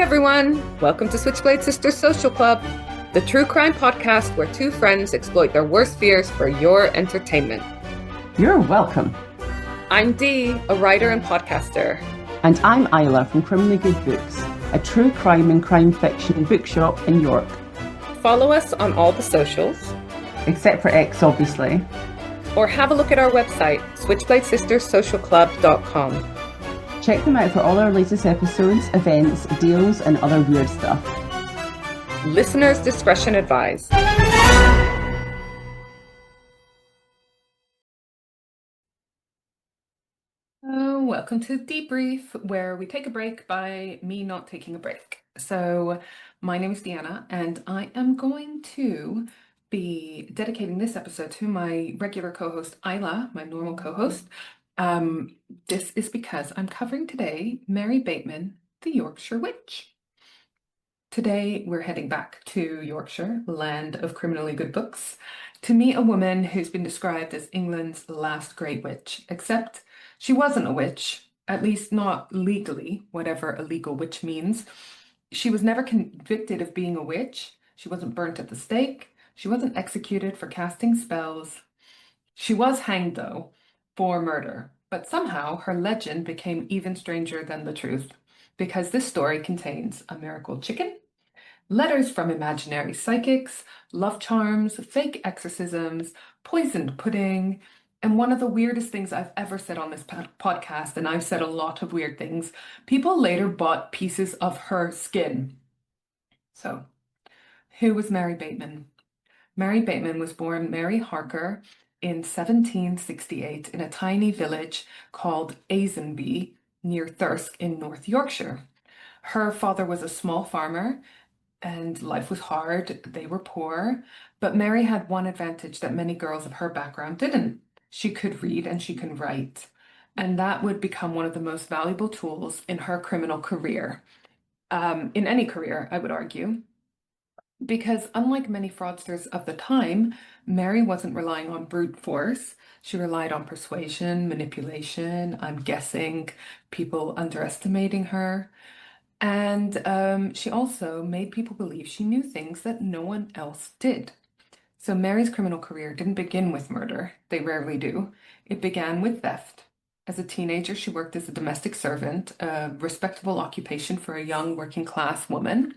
everyone, welcome to Switchblade Sisters Social Club, the true crime podcast where two friends exploit their worst fears for your entertainment. You're welcome. I'm Dee, a writer and podcaster. And I'm Isla from Criminally Good Books, a true crime and crime fiction bookshop in York. Follow us on all the socials. Except for X, obviously. Or have a look at our website, switchbladesisterssocialclub.com. Check them out for all our latest episodes, events, deals, and other weird stuff. Listeners' discretion advised. Welcome to Dee-Brief, where we take a break by me not taking a break. So my name is Deanna, and I am going to be dedicating this episode to my regular co-host, Isla, my normal co-host. This is because I'm covering today Mary Bateman, the Yorkshire Witch. Today, we're heading back to Yorkshire, land of criminally good books, to meet a woman who's been described as England's last great witch, except she wasn't a witch, at least not legally, whatever a legal witch means. She was never convicted of being a witch. She wasn't burnt at the stake. She wasn't executed for casting spells. She was hanged, though, for murder, but somehow her legend became even stranger than the truth, because this story contains a miracle chicken, letters from imaginary psychics, love charms, fake exorcisms, poisoned pudding, and one of the weirdest things I've ever said on this podcast, and I've said a lot of weird things, people later bought pieces of her skin. So, who was Mary Bateman? Mary Bateman was born Mary Harker in 1768 in a tiny village called Asenby near Thirsk in North Yorkshire. Her father was a small farmer and life was hard. They were poor, but Mary had one advantage that many girls of her background didn't. She could read and she can write, and that would become one of the most valuable tools in her criminal career, in any career, I would argue. Because unlike many fraudsters of the time, Mary wasn't relying on brute force. She relied on persuasion, manipulation, I'm guessing, people underestimating her. And she also made people believe she knew things that no one else did. So Mary's criminal career didn't begin with murder. They rarely do. It began with theft. As a teenager, she worked as a domestic servant, a respectable occupation for a young working class woman.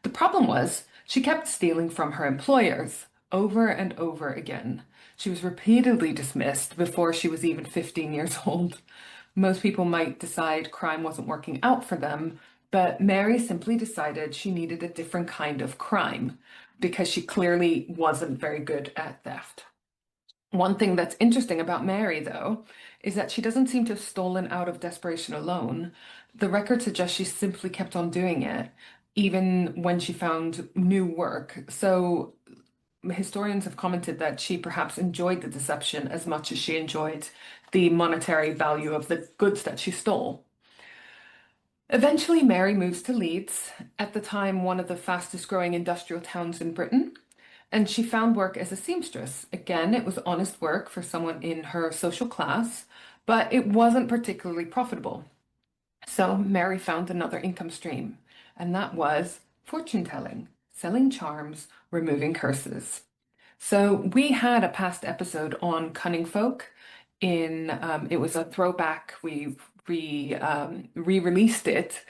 The problem was, she kept stealing from her employers over and over again. She was repeatedly dismissed before she was even 15 years old. Most people might decide crime wasn't working out for them, but Mary simply decided she needed a different kind of crime because she clearly wasn't very good at theft. One thing that's interesting about Mary, though, is that she doesn't seem to have stolen out of desperation alone. The record suggests she simply kept on doing it, even when she found new work. So historians have commented that she perhaps enjoyed the deception as much as she enjoyed the monetary value of the goods that she stole. Eventually, Mary moves to Leeds, at the time one of the fastest growing industrial towns in Britain, and she found work as a seamstress. Again, it was honest work for someone in her social class, but it wasn't particularly profitable. So Mary found another income stream, and that was fortune telling, selling charms, removing curses. So we had a past episode on cunning folk. It was a throwback. We re-released it,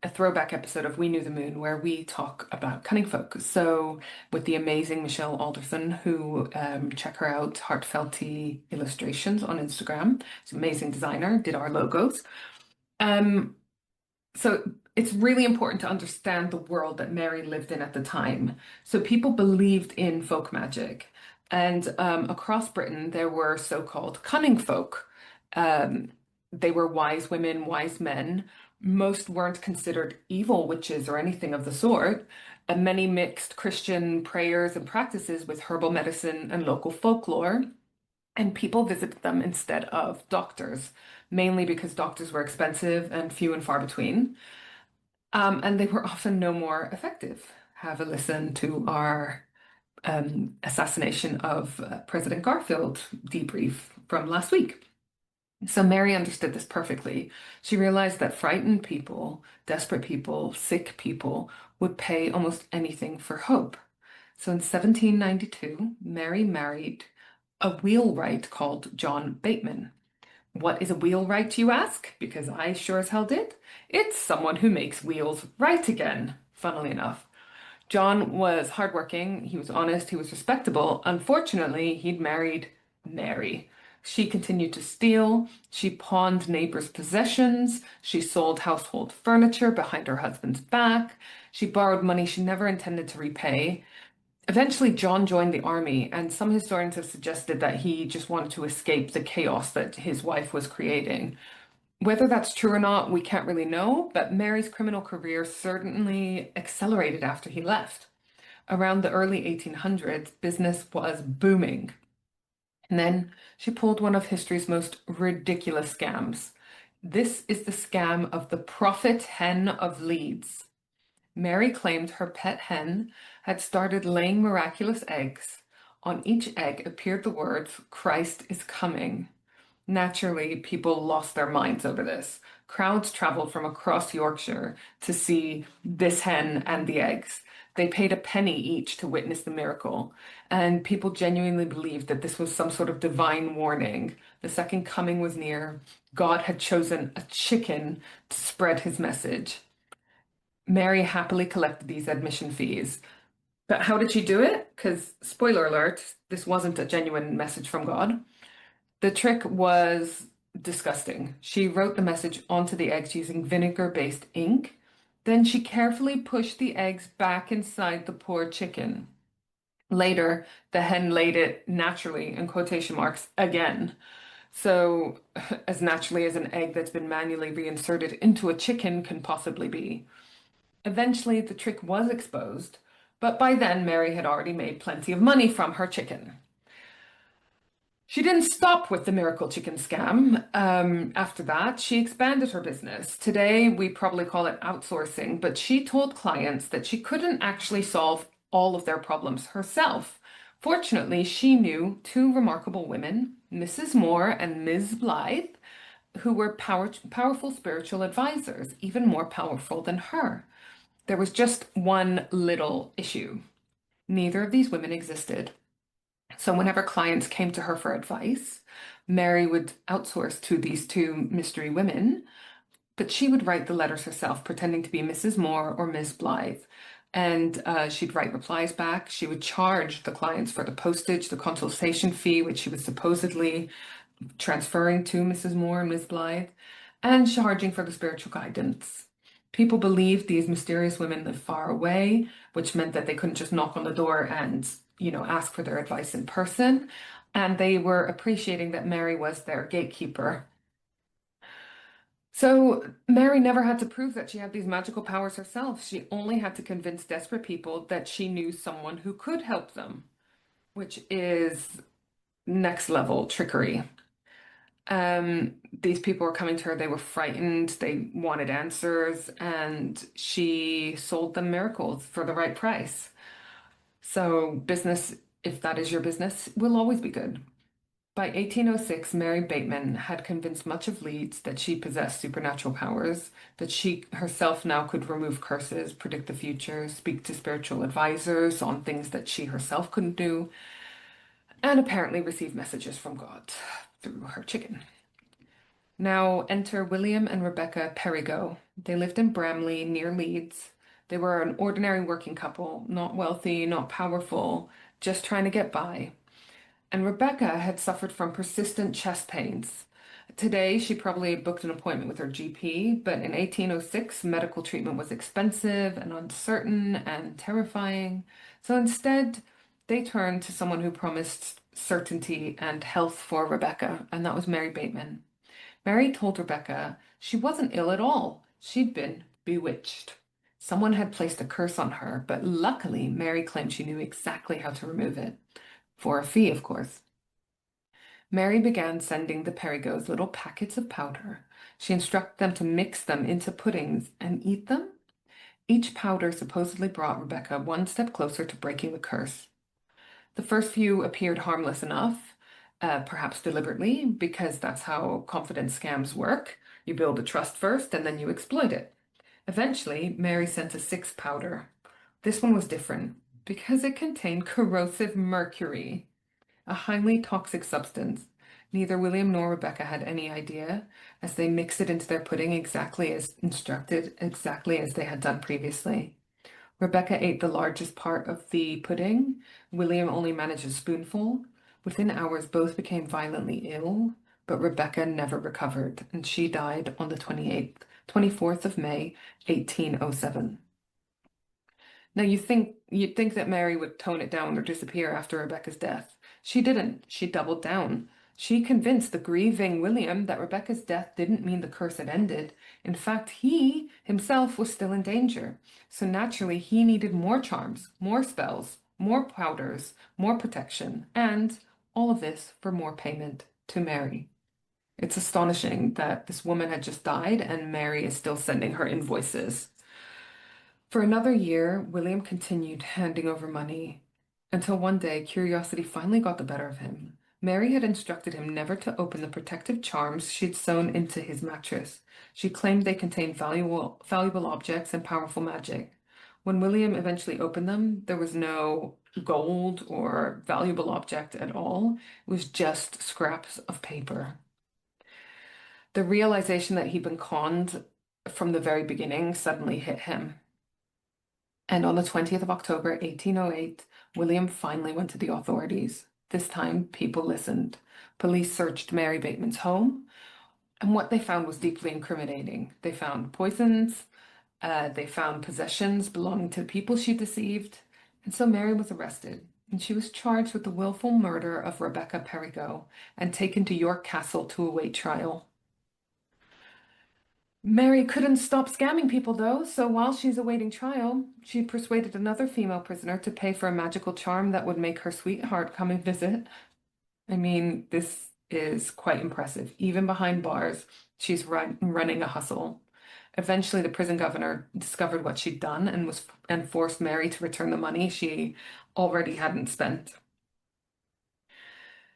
a throwback episode of We Knew the Moon, where we talk about cunning folk. So with the amazing Michelle Alderson, who check her out, Heartfelty Illustrations on Instagram. She's an amazing designer, did our logos. So it's really important to understand the world that Mary lived in at the time. So people believed in folk magic. And across Britain, there were so-called cunning folk. They were wise women, wise men. Most weren't considered evil witches or anything of the sort. And many mixed Christian prayers and practices with herbal medicine and local folklore. And people visited them instead of doctors, mainly because doctors were expensive and few and far between. And they were often no more effective. Have a listen to our assassination of President Garfield debrief from last week. So Mary understood this perfectly. She realized that frightened people, desperate people, sick people would pay almost anything for hope. So in 1792, Mary married a wheelwright called John Bateman. What is a wheelwright, you ask? Because I sure as hell did. It's someone who makes wheels right again, funnily enough. John was hardworking, he was honest, he was respectable. Unfortunately, he'd married Mary. She continued to steal, she pawned neighbors' possessions, she sold household furniture behind her husband's back, she borrowed money she never intended to repay. Eventually, John joined the army, and some historians have suggested that he just wanted to escape the chaos that his wife was creating. Whether that's true or not, we can't really know, but Mary's criminal career certainly accelerated after he left. Around the early 1800s, business was booming. And then she pulled one of history's most ridiculous scams. This is the scam of the prophet hen of Leeds. Mary claimed her pet hen had started laying miraculous eggs. On each egg appeared the words, "Christ is coming." Naturally, people lost their minds over this. Crowds traveled from across Yorkshire to see this hen and the eggs. They paid a penny each to witness the miracle, and people genuinely believed that this was some sort of divine warning. The second coming was near. God had chosen a chicken to spread his message. Mary happily collected these admission fees. But how did she do it? Because, spoiler alert, this wasn't a genuine message from God. The trick was disgusting. She wrote the message onto the eggs using vinegar-based ink. Then she carefully pushed the eggs back inside the poor chicken. Later, the hen laid it naturally, in quotation marks, again. So, as naturally as an egg that's been manually reinserted into a chicken can possibly be. Eventually, the trick was exposed, but by then, Mary had already made plenty of money from her chicken. She didn't stop with the miracle chicken scam. After that, she expanded her business. Today, we probably call it outsourcing, but she told clients that she couldn't actually solve all of their problems herself. Fortunately, she knew two remarkable women, Mrs. Moore and Ms. Blythe, who were powerful spiritual advisors, even more powerful than her. There was just one little issue. Neither of these women existed. So whenever clients came to her for advice, Mary would outsource to these two mystery women, but she would write the letters herself, pretending to be Mrs. Moore or Miss Blythe. And she'd write replies back. She would charge the clients for the postage, the consultation fee, which she was supposedly transferring to Mrs. Moore and Miss Blythe, and charging for the spiritual guidance. People believed these mysterious women lived far away, which meant that they couldn't just knock on the door and, ask for their advice in person. And they were appreciating that Mary was their gatekeeper. So Mary never had to prove that she had these magical powers herself. She only had to convince desperate people that she knew someone who could help them, which is next level trickery. These people were coming to her, they were frightened, they wanted answers, and she sold them miracles for the right price. So business, if that is your business, will always be good. By 1806, Mary Bateman had convinced much of Leeds that she possessed supernatural powers, that she herself now could remove curses, predict the future, speak to spiritual advisors on things that she herself couldn't do, and apparently receive messages from God through her chicken. Now enter William and Rebecca Perigo. They lived in Bramley near Leeds. They were an ordinary working couple, not wealthy, not powerful, just trying to get by. And Rebecca had suffered from persistent chest pains. Today, she probably booked an appointment with her GP, but in 1806, medical treatment was expensive and uncertain and terrifying. So instead, they turned to someone who promised certainty and health for Rebecca, and that was Mary Bateman. Mary told Rebecca she wasn't ill at all. She'd been bewitched. Someone had placed a curse on her, but luckily, Mary claimed she knew exactly how to remove it. For a fee, of course. Mary began sending the Perigos little packets of powder. She instructed them to mix them into puddings and eat them. Each powder supposedly brought Rebecca one step closer to breaking the curse. The first few appeared harmless enough, perhaps deliberately, because that's how confidence scams work. You build a trust first and then you exploit it. Eventually, Mary sent a sixth powder. This one was different because it contained corrosive mercury, a highly toxic substance. Neither William nor Rebecca had any idea, as they mixed it into their pudding exactly as instructed, exactly as they had done previously. Rebecca ate the largest part of the pudding. William only managed a spoonful. Within hours, both became violently ill, but Rebecca never recovered, and she died on the 24th of May, 1807. Now you'd think that Mary would tone it down or disappear after Rebecca's death. She didn't. She doubled down. She convinced the grieving William that Rebecca's death didn't mean the curse had ended. In fact, he himself was still in danger. So naturally, he needed more charms, more spells, more powders, more protection, and all of this for more payment to Mary. It's astonishing that this woman had just died and Mary is still sending her invoices. For another year, William continued handing over money until one day curiosity finally got the better of him. Mary had instructed him never to open the protective charms she'd sewn into his mattress. She claimed they contained valuable objects and powerful magic. When William eventually opened them, there was no gold or valuable object at all. It was just scraps of paper. The realization that he'd been conned from the very beginning suddenly hit him. And on the 20th of October, 1808, William finally went to the authorities. This time, people listened. Police searched Mary Bateman's home, and what they found was deeply incriminating. They found poisons, they found possessions belonging to the people she deceived, and so Mary was arrested, and she was charged with the willful murder of Rebecca Perigo and taken to York Castle to await trial. Mary couldn't stop scamming people, though, so while she's awaiting trial, she persuaded another female prisoner to pay for a magical charm that would make her sweetheart come and visit. I mean, this is quite impressive. Even behind bars, she's running a hustle. Eventually, the prison governor discovered what she'd done and forced Mary to return the money she already hadn't spent.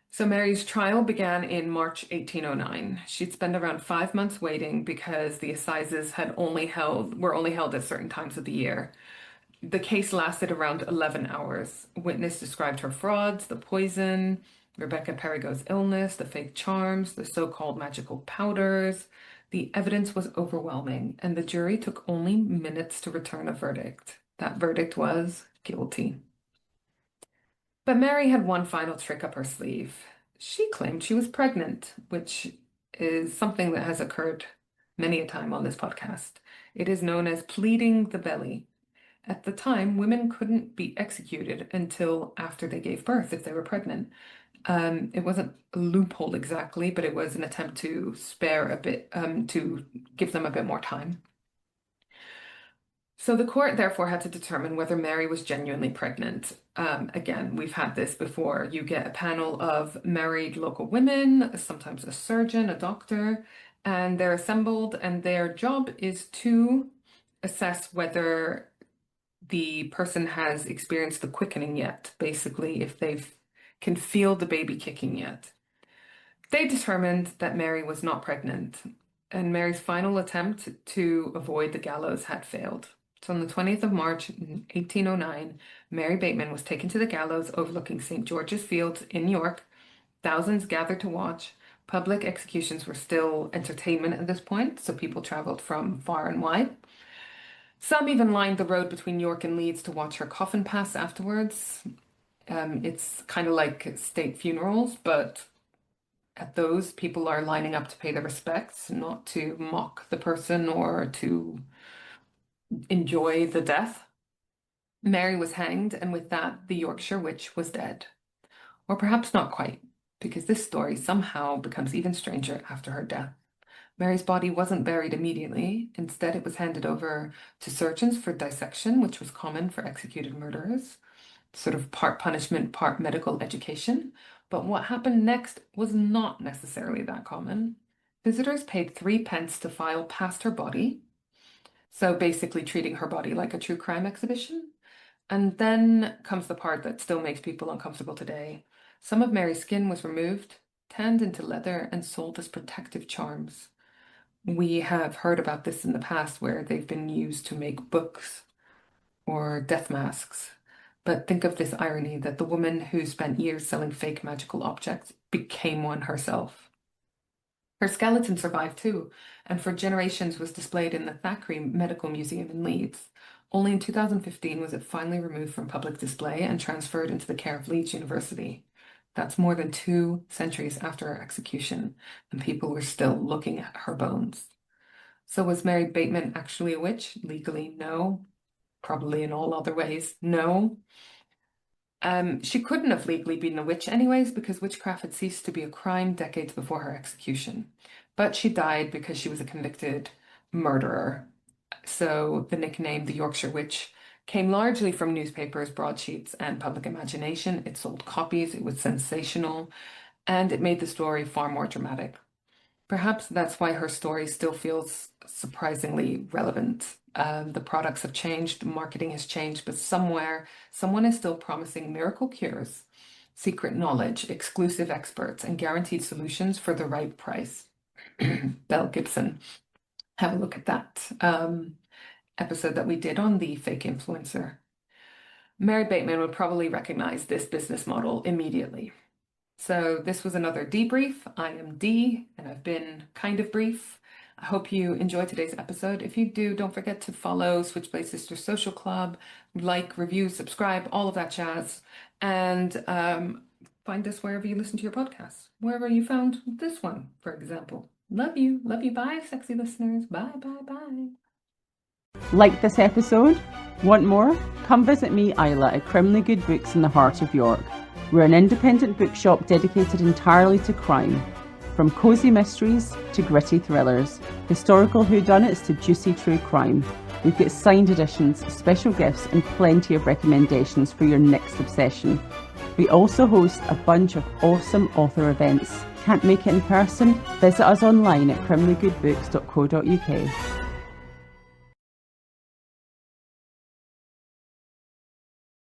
So Mary's trial began in March 1809. She'd spent around 5 months waiting because the assizes were only held at certain times of the year. The case lasted around 11 hours. Witness described her frauds, the poison, Rebecca Perigo's illness, the fake charms, the so-called magical powders. The evidence was overwhelming, and the jury took only minutes to return a verdict. That verdict was guilty. But Mary had one final trick up her sleeve. She claimed she was pregnant, which is something that has occurred many a time on this podcast. It is known as pleading the belly. At the time, women couldn't be executed until after they gave birth if they were pregnant. It wasn't a loophole exactly, but it was an attempt to spare a bit, to give them a bit more time. So the court therefore had to determine whether Mary was genuinely pregnant. Again, we've had this before. You get a panel of married local women, sometimes a surgeon, a doctor, and they're assembled, and their job is to assess whether the person has experienced the quickening yet, basically, if they can feel the baby kicking yet. They determined that Mary was not pregnant, and Mary's final attempt to avoid the gallows had failed. So on the 20th of March, 1809, Mary Bateman was taken to the gallows overlooking St. George's Fields in York. Thousands gathered to watch. Public executions were still entertainment at this point, so people traveled from far and wide. Some even lined the road between York and Leeds to watch her coffin pass afterwards. It's kind of like state funerals, but at those, people are lining up to pay their respects, not to mock the person or to enjoy the death. Mary was hanged, and with that, the Yorkshire Witch was dead. Or perhaps not quite, because this story somehow becomes even stranger after her death. Mary's body wasn't buried immediately. Instead, it was handed over to surgeons for dissection, which was common for executed murderers, sort of part punishment, part medical education. But what happened next was not necessarily that common. Visitors paid 3 pence to file past her body, so basically treating her body like a true crime exhibition. And then comes the part that still makes people uncomfortable today. Some of Mary's skin was removed, tanned into leather, and sold as protective charms. We have heard about this in the past where they've been used to make books or death masks. But think of this irony that the woman who spent years selling fake magical objects became one herself. Her skeleton survived too, and for generations was displayed in the Thackeray Medical Museum in Leeds. Only in 2015 was it finally removed from public display and transferred into the care of Leeds University. That's more than 2 centuries after her execution, and people were still looking at her bones. So was Mary Bateman actually a witch? Legally, no. Probably in all other ways, no. She couldn't have legally been a witch anyways, because witchcraft had ceased to be a crime decades before her execution. But she died because she was a convicted murderer. So the nickname, the Yorkshire Witch, came largely from newspapers, broadsheets, and public imagination. It sold copies, it was sensational, and it made the story far more dramatic. Perhaps that's why her story still feels surprisingly relevant. The products have changed, marketing has changed, but somewhere, someone is still promising miracle cures, secret knowledge, exclusive experts, and guaranteed solutions for the right price. Belle Gibson. Have a look at that episode that we did on the fake influencer. Mary Bateman would probably recognize this business model immediately. So this was another Dee-Brief. I am Dee, and I've been kind of brief. I hope you enjoyed today's episode. If you do, don't forget to follow Switchblade Sisters Social Club, like, review, subscribe, all of that jazz, and find us wherever you listen to your podcasts, wherever you found this one, for example. Love you. Love you. Bye, sexy listeners. Bye, bye, bye. Like this episode? Want more? Come visit me, Isla, at Criminally Good Books in the heart of York. We're an independent bookshop dedicated entirely to crime. From cosy mysteries to gritty thrillers, historical whodunits to juicy true crime. We've got signed editions, special gifts, and plenty of recommendations for your next obsession. We also host a bunch of awesome author events. Can't make it in person? Visit us online at criminallygoodbooks.co.uk.